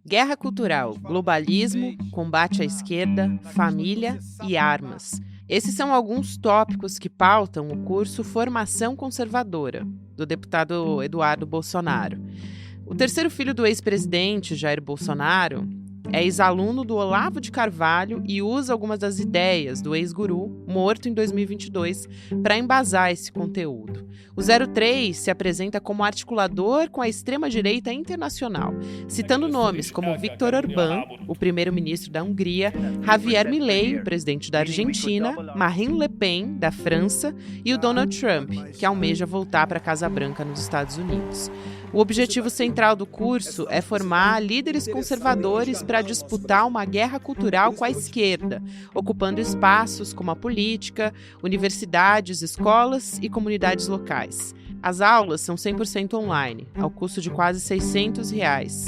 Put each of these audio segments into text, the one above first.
Guerra cultural, globalismo, combate à esquerda, família e armas. Esses são alguns tópicos que pautam o curso Formação Conservadora, do deputado Eduardo Bolsonaro. O terceiro filho do ex-presidente, Jair Bolsonaro, é ex-aluno do Olavo de Carvalho e usa algumas das ideias do ex-guru, morto em 2022, para embasar esse conteúdo. O 03 se apresenta como articulador com a extrema-direita internacional, citando nomes como Viktor Orbán, o primeiro-ministro da Hungria, Javier Milei, o presidente da Argentina, Marine Le Pen, da França, e o Donald Trump, que almeja voltar para a Casa Branca nos Estados Unidos. O objetivo central do curso é formar líderes conservadores para disputar uma guerra cultural com a esquerda, ocupando espaços como a política, universidades, escolas e comunidades locais. As aulas são 100% online, ao custo de quase R$600.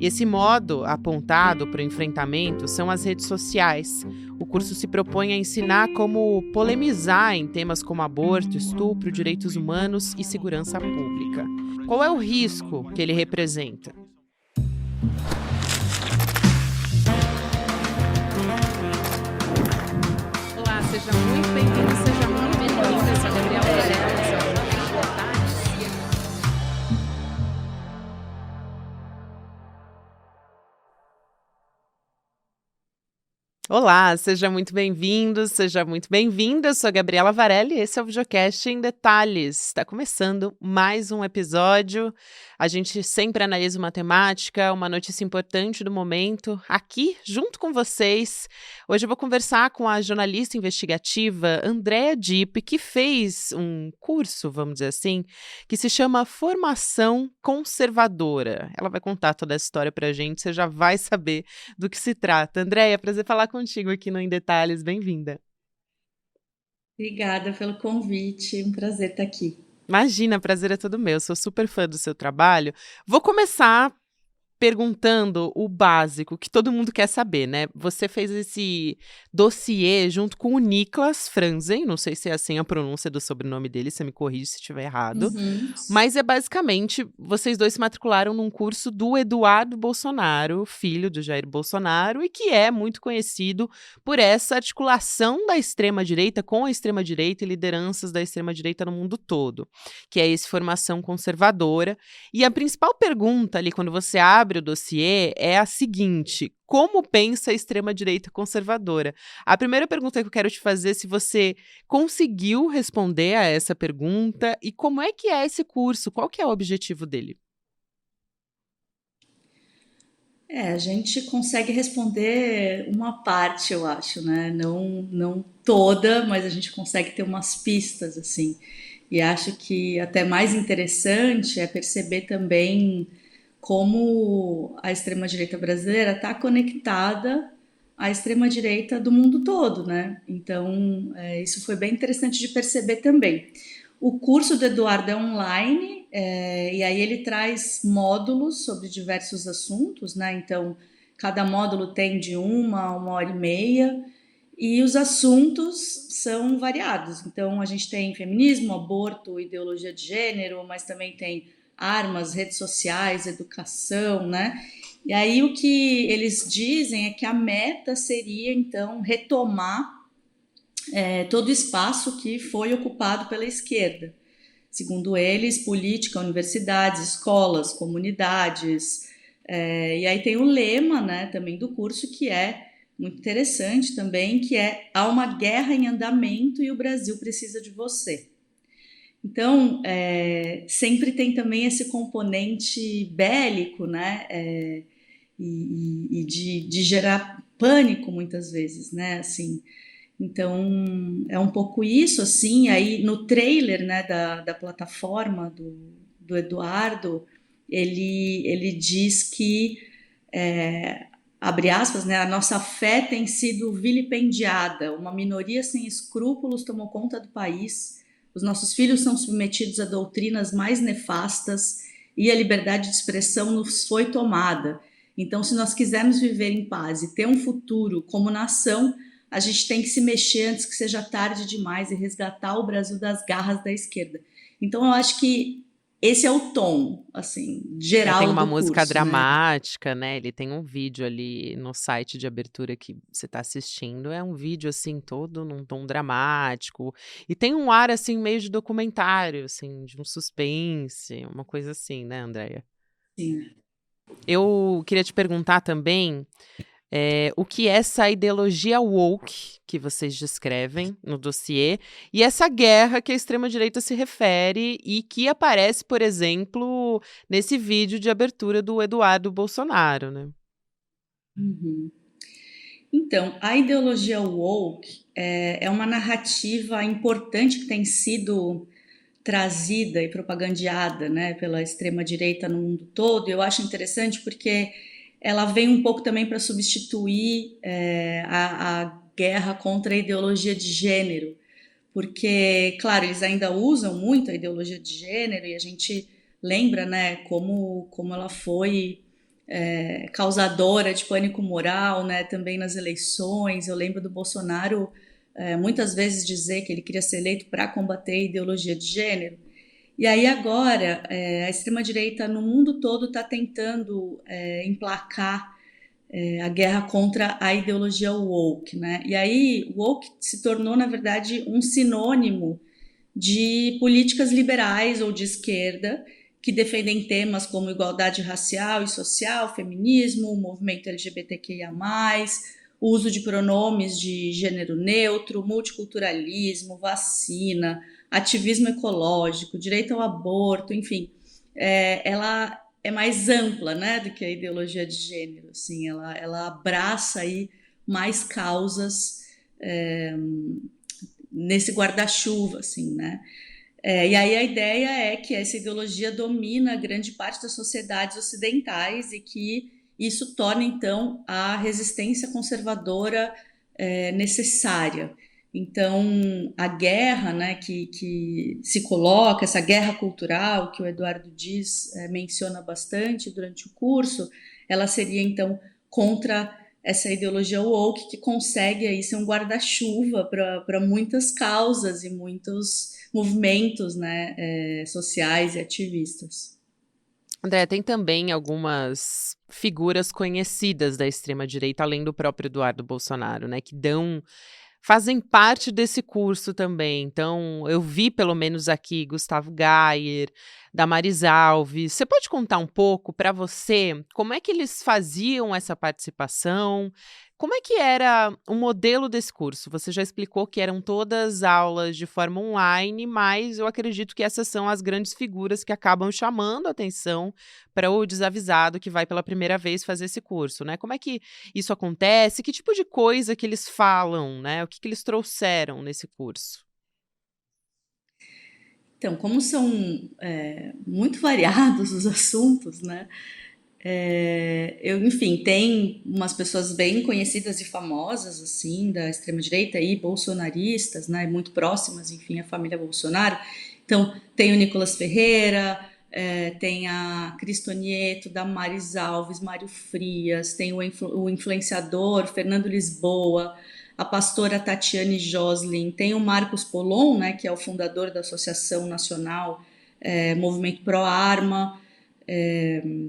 E esse modo apontado para o enfrentamento são as redes sociais. O curso se propõe a ensinar como polemizar em temas como aborto, estupro, direitos humanos e segurança pública. Qual é o risco que ele representa? Olá, seja muito bem-vindo, seja muito bem-vinda. Eu sou a Gabriela Varela, esse é o Olá, seja muito bem-vindo, seja muito bem-vinda. Eu sou a Gabriela Varela e esse é o Videocast em Detalhes. Está começando mais um episódio. A gente sempre analisa uma temática, uma notícia importante do momento, aqui junto com vocês. Hoje eu vou conversar com a jornalista investigativa Andrea Dipp, que fez um curso, vamos dizer assim, que se chama Formação Conservadora. Ela vai contar toda essa história pra gente, você já vai saber do que se trata. Andrea, prazer falar contigo aqui no Em Detalhes. Bem-vinda. Obrigada pelo convite, um prazer estar aqui. Imagina, prazer é todo meu. Sou super fã do seu trabalho. Vou começar perguntando o básico, que todo mundo quer saber, né? Você fez esse dossiê junto com o Niklas Franzen, não sei se é assim a pronúncia do sobrenome dele, você me corrige se estiver errado, Uhum. mas é basicamente, vocês dois se matricularam num curso do Eduardo Bolsonaro, filho do Jair Bolsonaro, e que é muito conhecido por essa articulação da extrema-direita com a extrema-direita e lideranças da extrema-direita no mundo todo, que é esse formação conservadora. E a principal pergunta ali, quando você abre o dossiê, é a seguinte: como pensa a extrema-direita conservadora? A primeira pergunta que eu quero te fazer é se você conseguiu responder a essa pergunta e como é esse curso? Qual que é o objetivo dele? A gente consegue responder uma parte, eu acho, né? Não toda, mas a gente consegue ter umas pistas, assim. E acho que até mais interessante é perceber também como a extrema-direita brasileira está conectada à extrema-direita do mundo todo, né? Então, isso foi bem interessante de perceber também. O curso do Eduardo é online, e aí ele traz módulos sobre diversos assuntos, né? Então, cada módulo tem de uma hora e meia, e os assuntos são variados. Então, a gente tem feminismo, aborto, ideologia de gênero, mas também tem armas, redes sociais, educação, né? E aí o que eles dizem é que a meta seria, então, retomar todo o espaço que foi ocupado pela esquerda. Segundo eles, política, universidades, escolas, comunidades. E aí tem o lema, né, também do curso, que é muito interessante também, que é: há uma guerra em andamento e o Brasil precisa de você. Então, sempre tem também esse componente bélico, né, e de gerar pânico muitas vezes, né, assim. Então, é um pouco isso, assim. Aí no trailer, né, da plataforma do Eduardo, ele diz que, abre aspas, né, a nossa fé tem sido vilipendiada, uma minoria sem escrúpulos tomou conta do país, os nossos filhos são submetidos a doutrinas mais nefastas e a liberdade de expressão nos foi tomada. Então, se nós quisermos viver em paz e ter um futuro como nação, a gente tem que se mexer antes que seja tarde demais e resgatar o Brasil das garras da esquerda. Então, eu acho que esse é o tom, assim, Tem geral uma do música curso, né? dramática, né, ele tem um vídeo ali no site de abertura que você está assistindo, é um vídeo, assim, todo num tom dramático, e tem um ar, assim, meio de documentário, assim, de um suspense, uma coisa assim, né, Andréia? Sim. Eu queria te perguntar também, o que é essa ideologia woke que vocês descrevem no dossiê, e essa guerra que a extrema-direita se refere e que aparece, por exemplo, nesse vídeo de abertura do Eduardo Bolsonaro, né. Uhum. Então, a ideologia woke é uma narrativa importante que tem sido trazida e propagandeada, né, pela extrema direita no mundo todo. Eu acho interessante porque ela vem um pouco também para substituir a guerra contra a ideologia de gênero, porque, claro, eles ainda usam muito a ideologia de gênero e a gente lembra, né, como ela foi causadora de pânico moral, né, também nas eleições. Eu lembro do Bolsonaro muitas vezes dizer que ele queria ser eleito para combater a ideologia de gênero. E aí agora a extrema-direita no mundo todo está tentando emplacar a guerra contra a ideologia woke, né? E aí woke se tornou, na verdade, um sinônimo de políticas liberais ou de esquerda que defendem temas como igualdade racial e social, feminismo, movimento LGBTQIA+, o uso de pronomes de gênero neutro, multiculturalismo, vacina, ativismo ecológico, direito ao aborto, enfim. Ela é mais ampla, né, do que a ideologia de gênero, assim, ela abraça aí mais causas nesse guarda-chuva, assim, né? E aí a ideia é que essa ideologia domina grande parte das sociedades ocidentais e que isso torna, então, a resistência conservadora necessária. Então, a guerra, né, que se coloca, essa guerra cultural que o Eduardo Diz menciona bastante durante o curso, ela seria, então, contra essa ideologia woke que consegue aí ser um guarda-chuva para muitas causas e muitos movimentos, né, sociais e ativistas. Andréa, tem também algumas figuras conhecidas da extrema direita, além do próprio Eduardo Bolsonaro, né, que fazem parte desse curso também. Então, eu vi pelo menos aqui Gustavo Gayer, Damares Alves. Você pode contar um pouco para você como é que eles faziam essa participação? Como é que era o modelo desse curso? Você já explicou que eram todas aulas de forma online, mas eu acredito que essas são as grandes figuras que acabam chamando a atenção para o desavisado que vai pela primeira vez fazer esse curso, né? Como é que isso acontece? Que tipo de coisa que eles falam, né? O que que eles trouxeram nesse curso? Então, como são muito variados os assuntos, né? Enfim, tem umas pessoas bem conhecidas e famosas, assim, da extrema-direita e bolsonaristas, né? Muito próximas, enfim, à família Bolsonaro. Então, tem o Nicolas Ferreira, tem a Cristonieto, Damares Alves, Mário Frias, tem o influenciador Fernando Lisboa, a pastora Tatiane Joslin, tem o Marcos Polon, né, que é o fundador da Associação Nacional Movimento Pro Arma,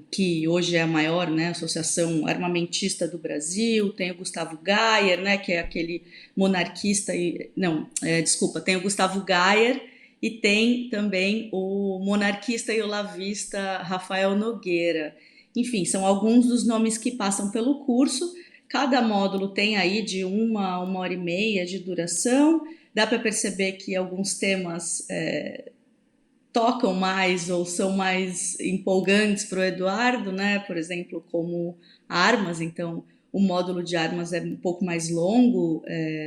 que hoje é a maior, né, associação armamentista do Brasil. Tem o Gustavo Gayer, né, que é aquele monarquista desculpa, tem o Gustavo Gayer e tem também o monarquista e olavista Rafael Nogueira. Enfim, são alguns dos nomes que passam pelo curso. Cada módulo tem aí de uma hora e meia de duração. Dá para perceber que alguns temas tocam mais ou são mais empolgantes para o Eduardo, né? Por exemplo, como armas. Então, o módulo de armas é um pouco mais longo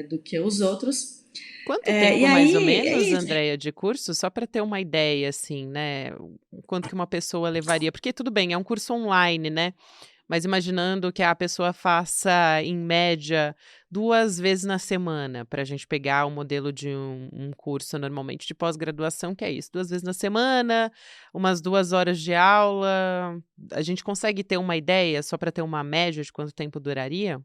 do que os outros. Quanto E tempo mais ou aí é menos, isso. Andréia, de curso? Só para ter uma ideia, assim, né? O quanto que uma pessoa levaria? Porque tudo bem, é um curso online, né? Mas imaginando que a pessoa faça, em média, 2 vezes na semana, para a gente pegar o modelo de um curso normalmente de pós-graduação, que é isso, 2 vezes na semana, umas 2 horas de aula. A gente consegue ter uma ideia, só para ter uma média de quanto tempo duraria?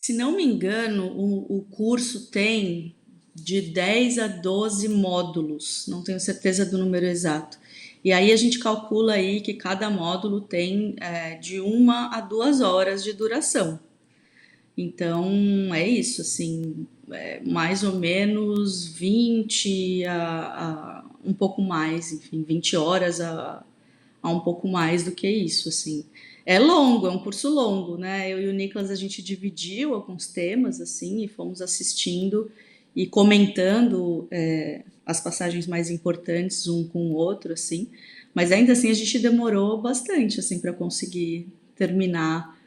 Se não me engano, o curso tem. de 10 a 12 módulos, não tenho certeza do número exato. E aí a gente calcula aí que cada módulo tem de 1 a 2 horas de duração. Então é isso, assim, mais ou menos 20 a um pouco mais, enfim, 20 horas a um pouco mais do que isso, assim. É longo, é um curso longo, né? Eu e o Nicolas, a gente dividiu alguns temas, assim, e fomos assistindo e comentando as passagens mais importantes um com o outro, assim. Mas ainda assim a gente demorou bastante, assim, para conseguir terminar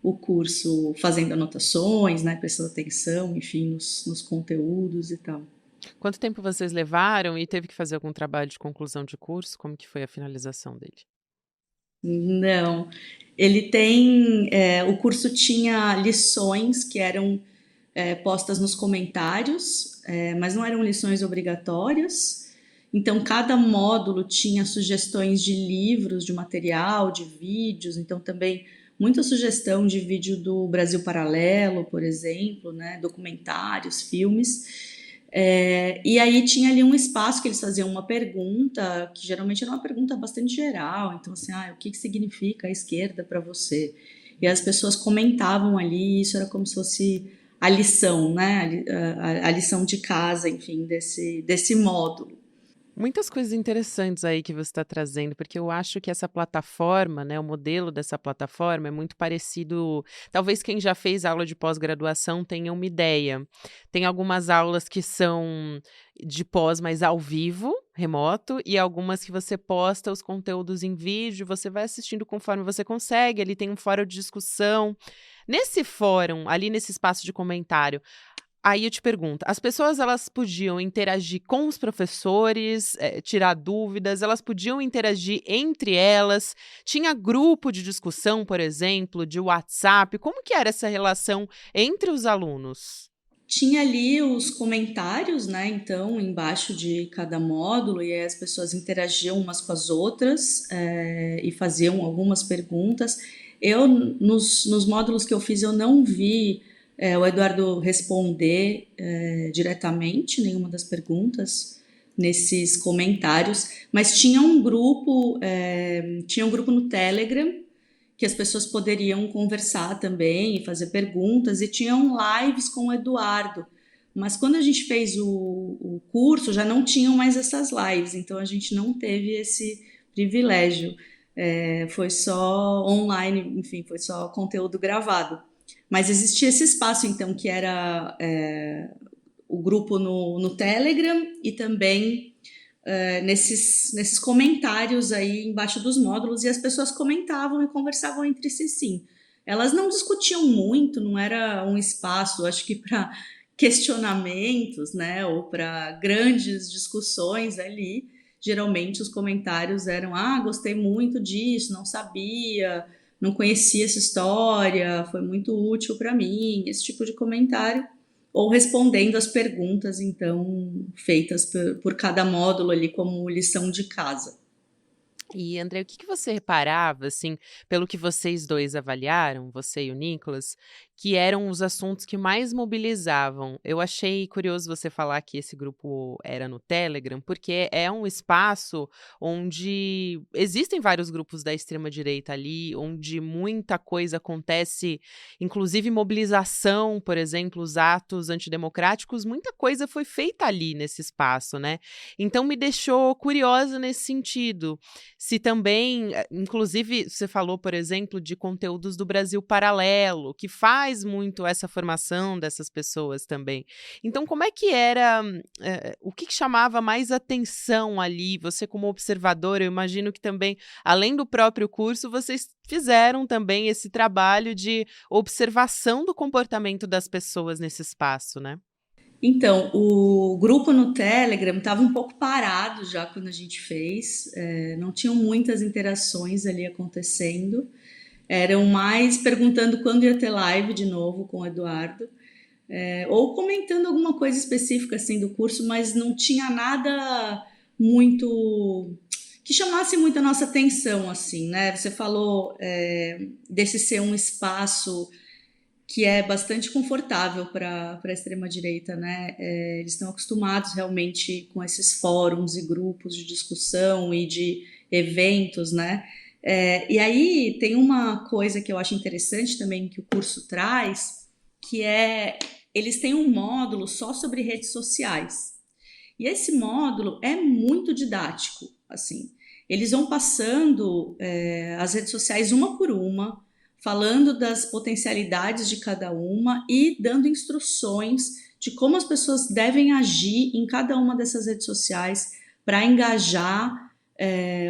o curso fazendo anotações, né, prestando atenção, enfim, nos conteúdos e tal. Quanto tempo vocês levaram e teve que fazer algum trabalho de conclusão de curso? Como que foi a finalização dele? Não, ele tem, o curso tinha lições que eram postas nos comentários, mas não eram lições obrigatórias. Então, cada módulo tinha sugestões de livros, de material, de vídeos. Então, também muita sugestão de vídeo do Brasil Paralelo, por exemplo, né? Documentários, filmes. E aí tinha ali um espaço que eles faziam uma pergunta, que geralmente era uma pergunta bastante geral. Então, assim, o que significa a esquerda para você? E as pessoas comentavam ali, isso era como se fosse a lição, né? A lição de casa, enfim, desse módulo. Muitas coisas interessantes aí que você está trazendo, porque eu acho que essa plataforma, né, o modelo dessa plataforma é muito parecido. Talvez quem já fez aula de pós-graduação tenha uma ideia. Tem algumas aulas que são de pós, mas ao vivo, remoto, e algumas que você posta os conteúdos em vídeo, você vai assistindo conforme você consegue. Ali tem um fórum de discussão. Nesse fórum, ali nesse espaço de comentário, aí eu te pergunto, as pessoas elas podiam interagir com os professores, tirar dúvidas, elas podiam interagir entre elas, tinha grupo de discussão, por exemplo, de WhatsApp, como que era essa relação entre os alunos? Tinha ali os comentários, né? Então, embaixo de cada módulo, e aí as pessoas interagiam umas com as outras e faziam algumas perguntas. Eu, nos módulos que eu fiz, eu não vi o Eduardo responder diretamente nenhuma das perguntas nesses comentários, mas tinha um grupo no Telegram que as pessoas poderiam conversar também e fazer perguntas, e tinham lives com o Eduardo. Mas quando a gente fez o curso, já não tinham mais essas lives, então a gente não teve esse privilégio. Foi só online, enfim, foi só conteúdo gravado. Mas existia esse espaço, então, que era o grupo no Telegram e também nesses comentários aí embaixo dos módulos, e as pessoas comentavam e conversavam entre si, sim. Elas não discutiam muito, não era um espaço, acho que para questionamentos, né, ou para grandes discussões ali. Geralmente os comentários eram: gostei muito disso, não sabia, não conhecia essa história, foi muito útil para mim, esse tipo de comentário, ou respondendo as perguntas, então, feitas por cada módulo ali como lição de casa. E André, o que que você reparava, assim, pelo que vocês 2 avaliaram, você e o Nicolas, que eram os assuntos que mais mobilizavam? Eu achei curioso você falar que esse grupo era no Telegram, porque é um espaço onde existem vários grupos da extrema direita ali, onde muita coisa acontece, inclusive mobilização, por exemplo, os atos antidemocráticos, muita coisa foi feita ali nesse espaço, né. Então me deixou curiosa nesse sentido. Se também, inclusive você falou, por exemplo, de conteúdos do Brasil Paralelo, que faz muito essa formação dessas pessoas também. Então como é que era, o que que chamava mais atenção ali? Você como observadora, eu imagino que também, além do próprio curso, vocês fizeram também esse trabalho de observação do comportamento das pessoas nesse espaço, né? Então, o grupo no Telegram estava um pouco parado já quando a gente fez, não tinham muitas interações ali acontecendo, eram mais perguntando quando ia ter live de novo com o Eduardo, ou comentando alguma coisa específica assim do curso, mas não tinha nada muito que chamasse muito a nossa atenção, assim, né? Você falou desse ser um espaço que é bastante confortável para a extrema-direita, né? Eles estão acostumados realmente com esses fóruns e grupos de discussão e de eventos, né? E aí tem uma coisa que eu acho interessante também que o curso traz, que é eles têm um módulo só sobre redes sociais. E esse módulo é muito didático, assim. Eles vão passando as redes sociais uma por uma, falando das potencialidades de cada uma e dando instruções de como as pessoas devem agir em cada uma dessas redes sociais para engajar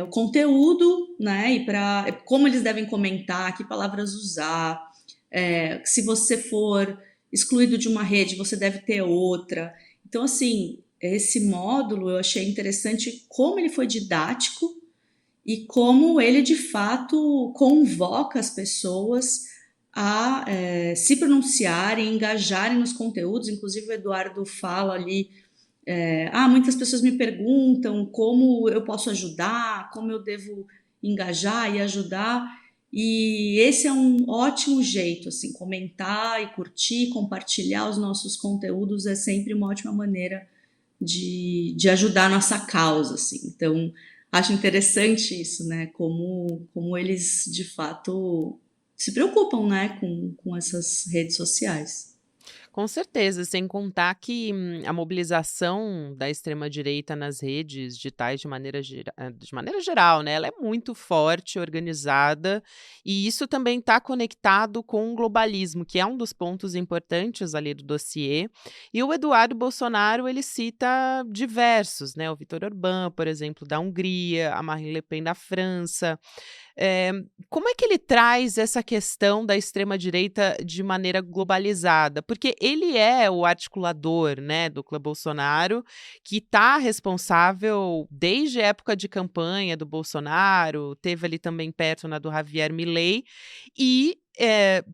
o conteúdo, né? E para como eles devem comentar, que palavras usar. Se você for excluído de uma rede, você deve ter outra. Então, assim, esse módulo eu achei interessante como ele foi didático e como ele de fato convoca as pessoas a se pronunciarem, engajarem nos conteúdos. Inclusive o Eduardo fala ali, muitas pessoas me perguntam como eu posso ajudar, como eu devo engajar e ajudar. E esse é um ótimo jeito, assim, comentar e curtir, compartilhar os nossos conteúdos é sempre uma ótima maneira de ajudar a nossa causa, assim. Então, acho interessante isso, né? Como eles, de fato, se preocupam, né? Com essas redes sociais. Com certeza, sem contar que a mobilização da extrema-direita nas redes digitais de maneira geral, né, ela é muito forte, organizada, e isso também está conectado com o globalismo, que é um dos pontos importantes ali do dossiê. E o Eduardo Bolsonaro, ele cita diversos, né, o Viktor Orbán, por exemplo, da Hungria, a Marine Le Pen da França. Eh, Como é que ele traz essa questão da extrema-direita de maneira globalizada? Porque ele é o articulador, né, do clã Bolsonaro, que está responsável desde a época de campanha do Bolsonaro, teve ali também perto na do Javier Milei, e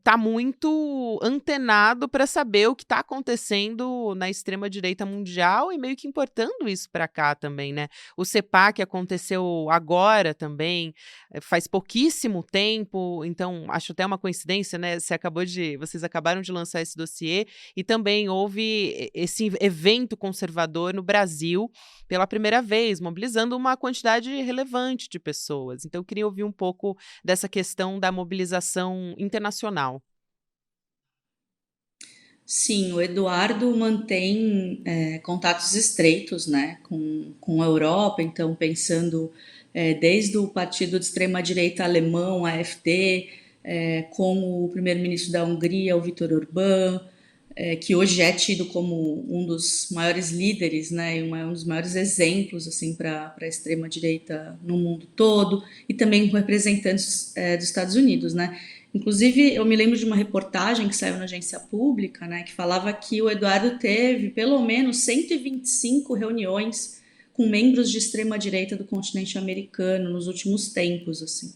tá muito antenado para saber o que está acontecendo na extrema-direita mundial e meio que importando isso para cá também, né? O CEPAC aconteceu agora também, faz pouquíssimo tempo, então acho até uma coincidência, né, vocês acabaram de lançar esse dossiê e também houve esse evento conservador no Brasil pela primeira vez, mobilizando uma quantidade relevante de pessoas. Então eu queria ouvir um pouco dessa questão da mobilização internacional. Sim, o Eduardo mantém contatos estreitos, né, com a Europa, então pensando desde o partido de extrema-direita alemão, AfD, com o primeiro-ministro da Hungria, o Viktor Orbán, que hoje é tido como um dos maiores líderes, né, e um dos maiores exemplos assim para a extrema-direita no mundo todo, e também com representantes dos Estados Unidos, né. Inclusive, eu me lembro de uma reportagem que saiu na agência pública, né, que falava que o Eduardo teve pelo menos 125 reuniões com membros de extrema-direita do continente americano nos últimos tempos, assim.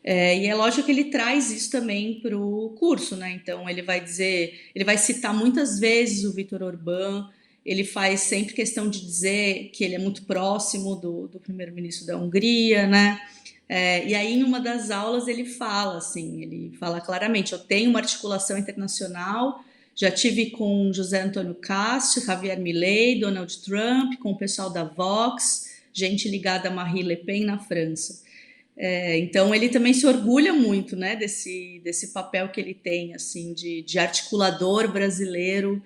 E é lógico que ele traz isso também para o curso, né? Então ele vai citar muitas vezes o Viktor Orbán, ele faz sempre questão de dizer que ele é muito próximo do primeiro-ministro da Hungria, né? E aí, em uma das aulas, ele fala assim, ele fala claramente, eu tenho uma articulação internacional, já tive com José Antônio Castro, Javier Milei, Donald Trump, com o pessoal da Vox, gente ligada a Marine Le Pen na França. Então ele também se orgulha muito, né, desse papel que ele tem, assim, de articulador brasileiro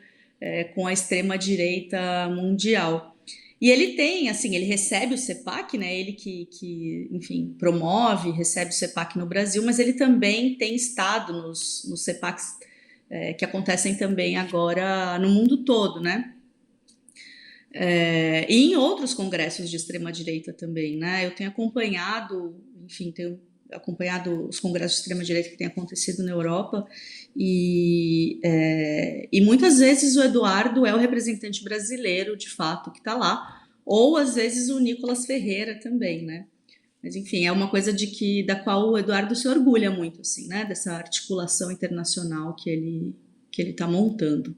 com a extrema-direita mundial. E ele tem, assim, ele recebe o CEPAC, né, ele que enfim, promove, recebe o CEPAC no Brasil, mas ele também tem estado nos CEPACs que acontecem também agora no mundo todo, né? E em outros congressos de extrema-direita também, né? Eu tenho acompanhado, enfim, tenho acompanhado os congressos de extrema-direita que têm acontecido na Europa e muitas vezes o Eduardo é o representante brasileiro, de fato, que está lá, ou às vezes o Nicolas Ferreira também, né? Mas enfim, é uma coisa da qual o Eduardo se orgulha muito, assim, né? Dessa articulação internacional que ele está montando.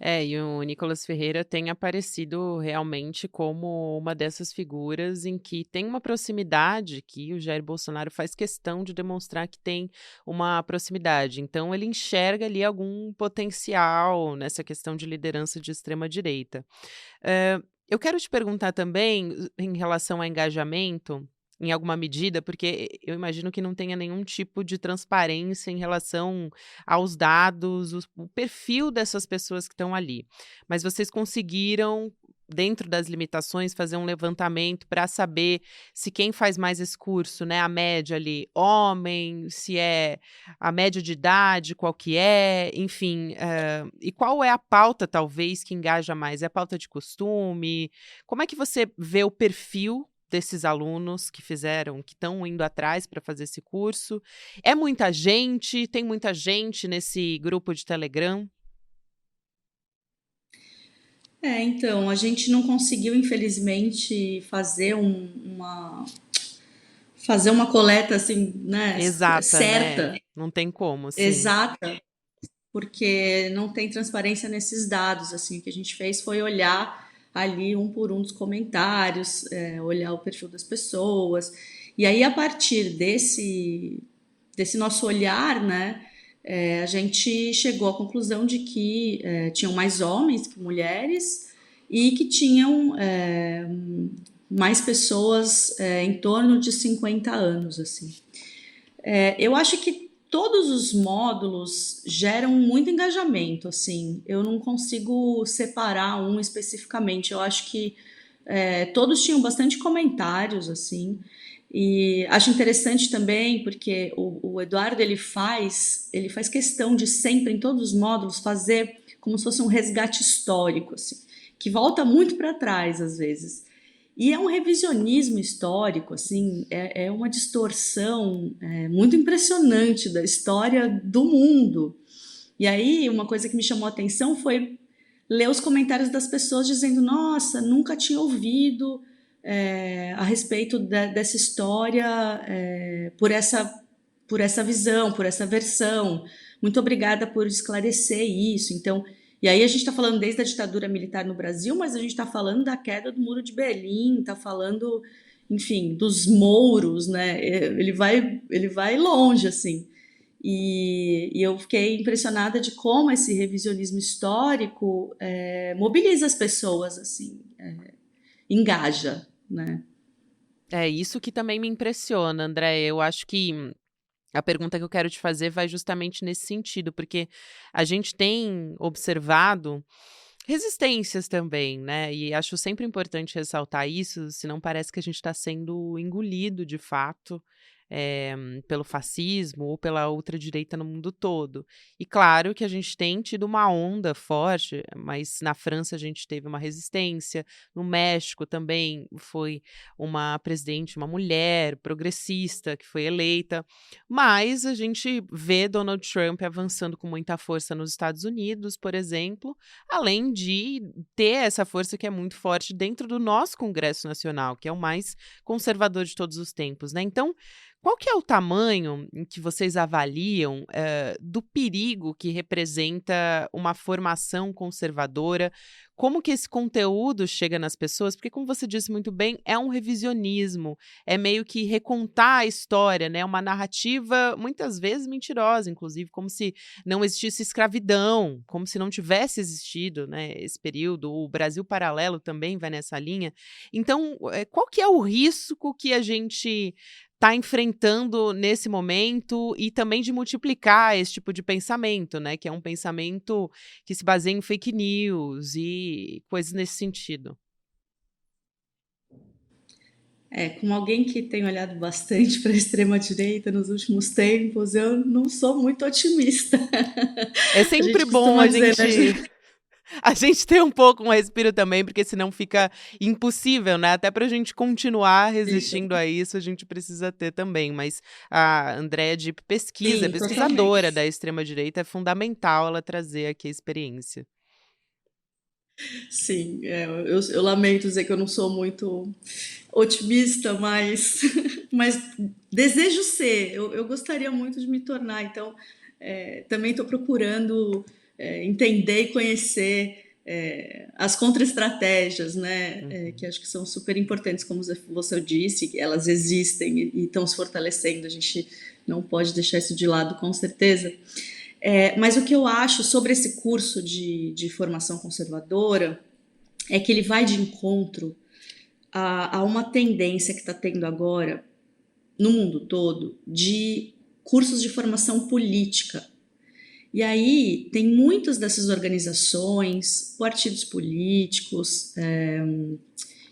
E o Nicolas Ferreira tem aparecido realmente como uma dessas figuras em que tem uma proximidade, que o Jair Bolsonaro faz questão de demonstrar que tem uma proximidade. Então, ele enxerga ali algum potencial nessa questão de liderança de extrema-direita. Eu quero te perguntar também, em relação a engajamento, em alguma medida, porque eu imagino que não tenha nenhum tipo de transparência em relação aos dados, o perfil dessas pessoas que estão ali. Mas vocês conseguiram, dentro das limitações, fazer um levantamento para saber se quem faz mais esse curso, né, a média ali, homem, se é a média de idade, qual que é, enfim, e qual é a pauta, talvez, que engaja mais? É a pauta de costume? Como é que você vê o perfil desses alunos que fizeram, que estão indo atrás para fazer esse curso? É muita gente? Tem muita gente nesse grupo de Telegram? Então, a gente não conseguiu, infelizmente, fazer uma coleta assim, né, Exata, né? certa, Não tem como, sim. exata, porque não tem transparência nesses dados. Assim, o que a gente fez foi olhar ali um por um dos comentários, olhar o perfil das pessoas, e aí a partir desse nosso olhar, né, a gente chegou à conclusão de que tinham mais homens que mulheres e que tinham mais pessoas em torno de 50 anos, assim. Eu acho que todos os módulos geram muito engajamento, assim. Eu não consigo separar um especificamente. Eu acho que todos tinham bastante comentários, assim. E acho interessante também porque o Eduardo ele faz questão de sempre em todos os módulos fazer como se fosse um resgate histórico, assim, que volta muito para trás às vezes. E é um revisionismo histórico, assim, é uma distorção muito impressionante da história do mundo. E aí, uma coisa que me chamou a atenção foi ler os comentários das pessoas dizendo: nossa, nunca tinha ouvido a respeito dessa história por essa visão, por essa versão. Muito obrigada por esclarecer isso. Então, e aí a gente está falando desde a ditadura militar no Brasil, mas a gente está falando da queda do Muro de Berlim, está falando, enfim, dos mouros, né? Ele vai longe, assim. E eu fiquei impressionada de como esse revisionismo histórico mobiliza as pessoas, assim, engaja, né? É isso que também me impressiona, André. Eu acho que a pergunta que eu quero te fazer vai justamente nesse sentido, porque a gente tem observado resistências também, né? E acho sempre importante ressaltar isso, senão parece que a gente está sendo engolido de fato. Pelo fascismo ou pela ultradireita no mundo todo. E claro que a gente tem tido uma onda forte, mas na França a gente teve uma resistência, no México também foi uma presidente, uma mulher progressista que foi eleita, mas a gente vê Donald Trump avançando com muita força nos Estados Unidos, por exemplo, além de ter essa força que é muito forte dentro do nosso Congresso Nacional, que é o mais conservador de todos os tempos, né? Então, qual que é o tamanho em que vocês avaliam, do perigo que representa uma formação conservadora? Como que esse conteúdo chega nas pessoas? Porque, como você disse muito bem, é um revisionismo, é meio que recontar a história, né, uma narrativa muitas vezes mentirosa, inclusive, como se não existisse escravidão, como se não tivesse existido, né, esse período. O Brasil Paralelo também vai nessa linha. Então, qual que é o risco que a gente está enfrentando nesse momento e também de multiplicar esse tipo de pensamento, né, que é um pensamento que se baseia em fake news e coisas nesse sentido. Como alguém que tem olhado bastante para a extrema-direita nos últimos tempos, eu não sou muito otimista. É A sempre gente bom costuma dizer, né? a gente ter um pouco um respiro também, porque senão fica impossível, né, até pra gente continuar Fica. resistindo a isso, a gente precisa ter também, mas a Andréa Dipp pesquisa, é Sim, pesquisadora totalmente. da extrema direita, é fundamental ela trazer aqui a experiência. Sim, eu lamento dizer que eu não sou muito otimista, mas, mas desejo ser. Eu gostaria muito de me tornar, então também estou procurando entender e conhecer as contra-estratégias, né, que acho que são super importantes, como você disse, elas existem e estão se fortalecendo, a gente não pode deixar isso de lado, com certeza. Mas o que eu acho sobre esse curso de formação conservadora é que ele vai de encontro a uma tendência que está tendo agora no mundo todo de cursos de formação política. E aí tem muitas dessas organizações, partidos políticos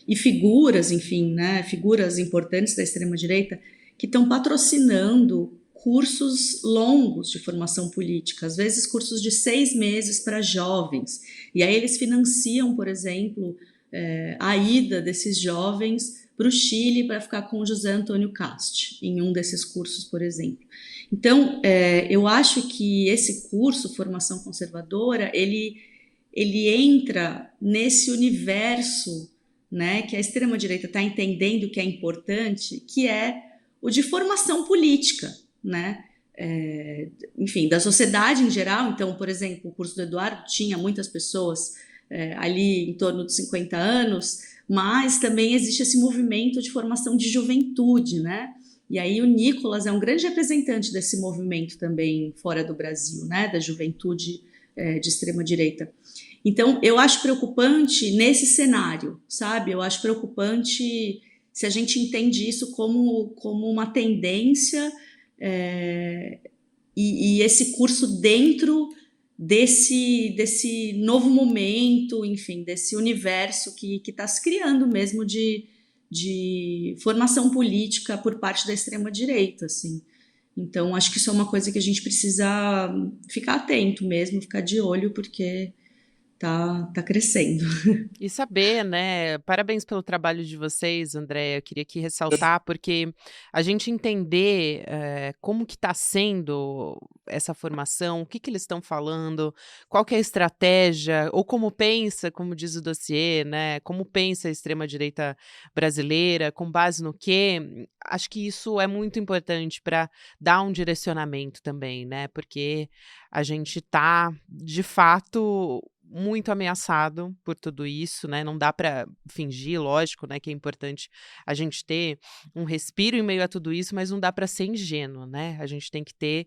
e figuras, enfim, né, figuras importantes da extrema-direita que estão patrocinando cursos longos de formação política, às vezes cursos de 6 meses para jovens. E aí eles financiam, por exemplo, a ida desses jovens para o Chile para ficar com o José Antônio Cast, em um desses cursos, por exemplo. Então, eu acho que esse curso, Formação Conservadora, ele entra nesse universo, né, que a extrema-direita está entendendo que é importante, que é o de formação política, né? Enfim, da sociedade em geral. Então, por exemplo, o curso do Eduardo tinha muitas pessoas ali em torno de 50 anos, mas também existe esse movimento de formação de juventude, né? E aí o Nicolas é um grande representante desse movimento também fora do Brasil, né? Da juventude de extrema-direita. Então, eu acho preocupante nesse cenário, sabe? Eu acho preocupante se a gente entende isso como uma tendência e esse curso dentro desse novo momento, enfim, desse universo que está se criando mesmo de formação política por parte da extrema-direita, assim. Então, acho que isso é uma coisa que a gente precisa ficar atento mesmo, ficar de olho, porque tá crescendo. E saber, né? Parabéns pelo trabalho de vocês, Andréia. Eu queria aqui ressaltar, porque a gente entender como que está sendo essa formação, o que eles estão falando, qual que é a estratégia, ou como pensa, como diz o dossiê, né? Como pensa a extrema-direita brasileira, com base no quê? Acho que isso é muito importante para dar um direcionamento também, né? Porque a gente está, de fato, muito ameaçado por tudo isso, né? Não dá para fingir, lógico, né, que é importante a gente ter um respiro em meio a tudo isso, mas não dá para ser ingênuo, né? A gente tem que ter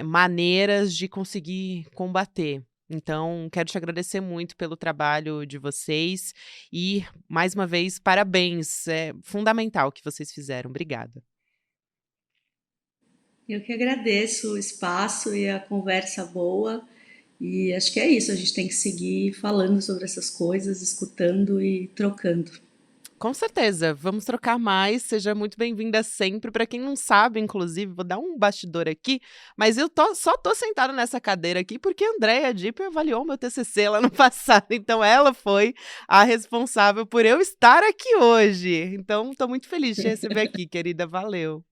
maneiras de conseguir combater. Então, quero te agradecer muito pelo trabalho de vocês e, mais uma vez, parabéns. É fundamental o que vocês fizeram. Obrigada. Eu que agradeço o espaço e a conversa boa. E acho que é isso, a gente tem que seguir falando sobre essas coisas, escutando e trocando. Com certeza, vamos trocar mais. Seja muito bem-vinda sempre. Para quem não sabe, inclusive, vou dar um bastidor aqui, mas eu só tô sentada nessa cadeira aqui porque a Andréia Dipp avaliou meu TCC lá no passado. Então, ela foi a responsável por eu estar aqui hoje. Então, estou muito feliz de te receber aqui, querida. Valeu.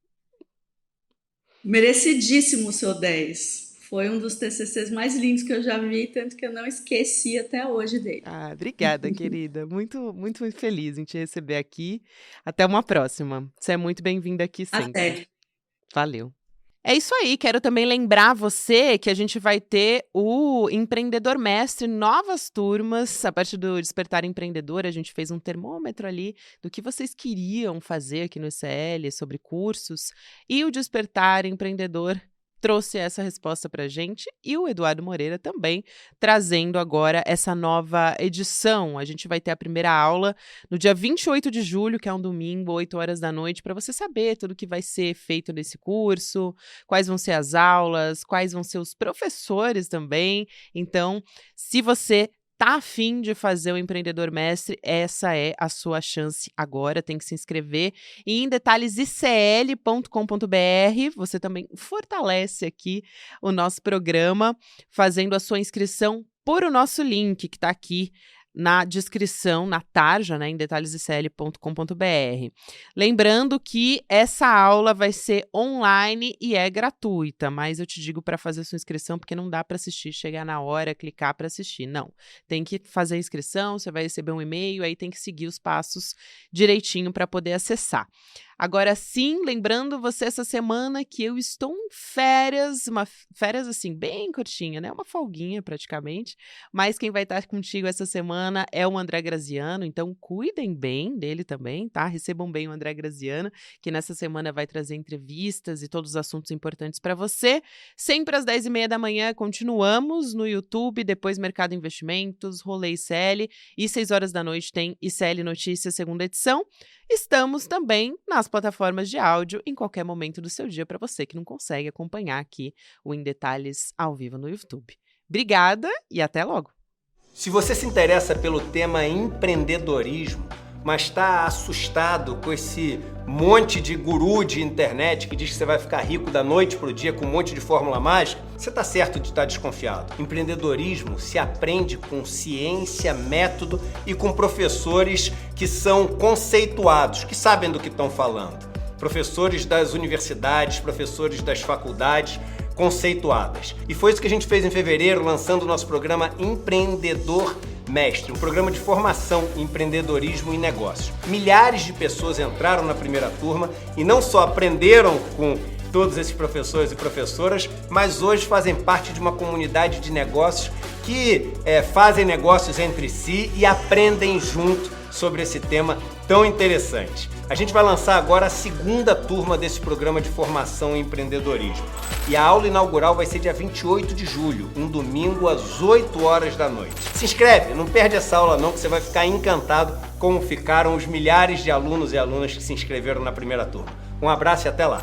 Merecidíssimo o seu 10. Foi um dos TCCs mais lindos que eu já vi, tanto que eu não esqueci até hoje dele. Ah, obrigada, querida. Muito, muito, muito feliz em te receber aqui. Até uma próxima. Você é muito bem-vinda aqui sempre. Até. Valeu. É isso aí, quero também lembrar você que a gente vai ter o Empreendedor Mestre, novas turmas, a partir do Despertar Empreendedor, a gente fez um termômetro ali do que vocês queriam fazer aqui no ICL sobre cursos, e o Despertar Empreendedor trouxe essa resposta para a gente, e o Eduardo Moreira também trazendo agora essa nova edição. A gente vai ter a primeira aula no dia 28 de julho, que é um domingo, 8 horas da noite, para você saber tudo que vai ser feito nesse curso, quais vão ser as aulas, quais vão ser os professores também. Então, se você tá afim de fazer o Empreendedor Mestre, essa é a sua chance agora, tem que se inscrever em detalhesicl.com.br. Você também fortalece aqui o nosso programa fazendo a sua inscrição por o nosso link que está aqui na descrição, na tarja, né, em detalhesicl.com.br. Lembrando que essa aula vai ser online e é gratuita, mas eu te digo para fazer sua inscrição porque não dá para assistir, chegar na hora, clicar para assistir. Não, tem que fazer a inscrição, você vai receber um e-mail, aí tem que seguir os passos direitinho para poder acessar. Agora sim, lembrando você essa semana que eu estou em férias, férias assim, bem curtinha, né? Uma folguinha praticamente, mas quem vai estar contigo essa semana é o André Graziano, então cuidem bem dele também, tá? Recebam bem o André Graziano, que nessa semana vai trazer entrevistas e todos os assuntos importantes para você. Sempre às 10h30 da manhã, continuamos no YouTube, depois Mercado Investimentos, Rolê ICL, e 6 horas da noite tem ICL Notícias, segunda edição. Estamos também nas plataformas de áudio em qualquer momento do seu dia para você que não consegue acompanhar aqui o Em Detalhes ao vivo no YouTube. Obrigada e até logo! Se você se interessa pelo tema empreendedorismo, mas está assustado com esse monte de guru de internet que diz que você vai ficar rico da noite para o dia com um monte de fórmula mágica, você está certo de estar desconfiado. Empreendedorismo se aprende com ciência, método e com professores que são conceituados, que sabem do que estão falando. Professores das universidades, professores das faculdades, conceituadas. E foi isso que a gente fez em fevereiro, lançando o nosso programa Empreendedor Mestre, um programa de formação em empreendedorismo e negócios. Milhares de pessoas entraram na primeira turma e não só aprenderam com todos esses professores e professoras, mas hoje fazem parte de uma comunidade de negócios que fazem negócios entre si e aprendem junto sobre esse tema tão interessante. A gente vai lançar agora a segunda turma desse programa de formação em empreendedorismo. E a aula inaugural vai ser dia 28 de julho, um domingo às 8 horas da noite. Se inscreve, não perde essa aula não, que você vai ficar encantado como ficaram os milhares de alunos e alunas que se inscreveram na primeira turma. Um abraço e até lá!